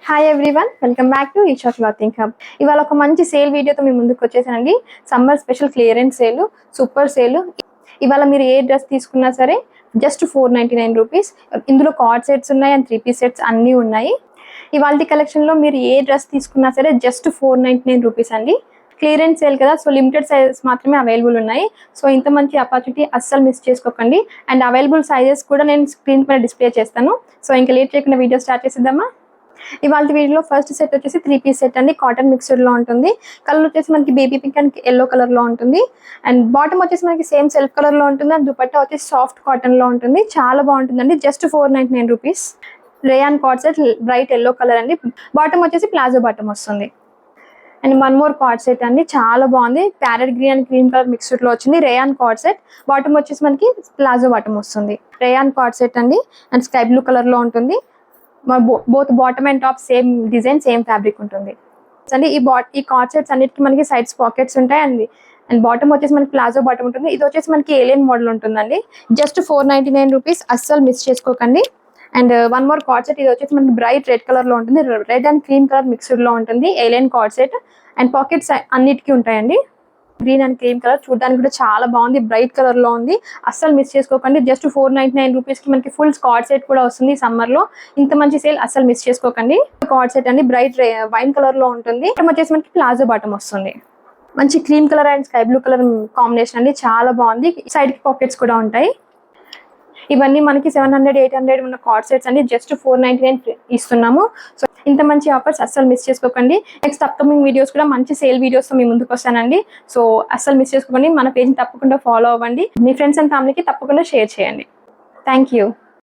Hi everyone, welcome back to Esha clothing hub. ఇవాళ ఒక మంచి సేల్ వీడియోతో మీ ముందుకు వచ్చేసానండి. Summer special clearance sale, super sale. ఇవాళ మీరు ఏ డ్రెస్ తీసుకున్నా సరే జస్ట్ 499 రూపీస్. ఇందులో కార్డ్ సెట్స్ ఉన్నాయి అండ్ 3 పీస్ సెట్స్ అన్నీ ఉన్నాయి. ఇవాళ కలెక్షన్లో మీరు ఏ డ్రెస్ తీసుకున్నా సరే జస్ట్ 499 రూపీస్ అండి. క్లియరెన్స్ సేల్ కదా, సో లిమిటెడ్ సైజెస్ మాత్రమే అవైలబుల్ ఉన్నాయి. సో ఇంత మంచి ఆపర్చునిటీ అస్సలు మిస్ చేసుకోకండి. అండ్ అవైలబుల్ సైజెస్ కూడా నేను స్క్రీన్ పైన డిస్ప్లే చేస్తాను. సో ఇంకా లేట్ చేయకుండా వీడియో స్టార్ట్ చేసేద్దామా. ఇవాళ వీడియోలో ఫస్ట్ సెట్ వచ్చేసి 3 పీస్ సెట్ అండి. కాటన్ మిక్స్డ్లో ఉంటుంది. కలర్ వచ్చేసి మనకి బేబీ పింక్ అండ్ ఎల్లో కలర్లో ఉంటుంది. అండ్ బాటమ్ వచ్చేసి మనకి సేమ్ సెల్ఫ్ కలర్లో ఉంటుంది. అండ్ దుపట్టా వచ్చేసి సాఫ్ట్ కాటన్లో ఉంటుంది. చాలా బాగుంటుందండి. Just 499 rupees. Rayon cord set bright yellow colour అండి. బాటమ్ వచ్చేసి ప్లాజో బాటమ్ వస్తుంది. And one more card set అండి, చాలా బాగుంది. Parrot green and cream colour మిక్స్డ్లో వచ్చింది. రేయాన్ కార్డ్ సెట్, బాటమ్ వచ్చేసి మనకి ప్లాజో బాటమ్ వస్తుంది. రేయాన్ కార్డ్ సెట్ అండి అండ్ స్కై బ్లూ కలర్లో ఉంటుంది. Both bottom and top same design, same fabric ఉంటుంది అండి. ఈ కార్డ్ సెట్స్ అన్నిటికీ మనకి సైడ్స్ పాకెట్స్ ఉంటాయి. అండ్ బాటమ్ వచ్చేసి మనకి ప్లాజో బాటమ్ ఉంటుంది. ఇది వచ్చేసి మనకి ఏలియన్ మోడల్ ఉంటుందండి. Just 499 rupees. అస్సలు మిస్ చేసుకోకండి. And one more card set, ఇది వచ్చేసి మనకి బ్రైట్ రెడ్ కలర్లో ఉంటుంది. రెడ్ అండ్ క్రీమ్ కలర్ మిక్స్డ్లో ఉంటుంది. A-line co-ord set and pockets అన్నిటికీ ఉంటాయండి. గ్రీన్ అండ్ క్రీమ్ కలర్ చూడడానికి కూడా చాలా బాగుంది. బ్రైట్ కలర్ లో ఉంది. అస్సలు మిస్ చేసుకోకండి. జస్ట్ 499 రూపీస్ కి మనకి ఫుల్ కార్డ్ సెట్ కూడా వస్తుంది. సమ్మర్ లో ఇంత మంచి సేల్ అస్సలు మిస్ చేసుకోకండి. కార్డ్ సెట్ అండి, బ్రైట్ వైన్ కలర్ లో ఉంటుంది. వచ్చేసి మనకి ప్లాజో బాటమ్ వస్తుంది. మంచి cream colour and sky blue colour combination అండి, చాలా బాగుంది. సైడ్ కి పాకెట్స్ కూడా ఉంటాయి. ఇవన్నీ మనకి 700, 800 ఉన్న కార్డ్ సెట్స్ అండి. జస్ట్ 499 ఇస్తున్నాము. సో ఇంత మంచి ఆఫర్స్ అస్సలు మిస్ చేసుకోకండి. నెక్స్ట్ అప్కమింగ్ వీడియోస్ కూడా మంచి సేల్ వీడియోస్ మీ ముందుకు వస్తానండి. సో అస్సలు మిస్ చేసుకోకండి. మన పేజ్ని తప్పకుండా ఫాలో అవ్వండి. మీ ఫ్రెండ్స్ అండ్ ఫ్యామిలీకి తప్పకుండా షేర్ చేయండి. Thank you.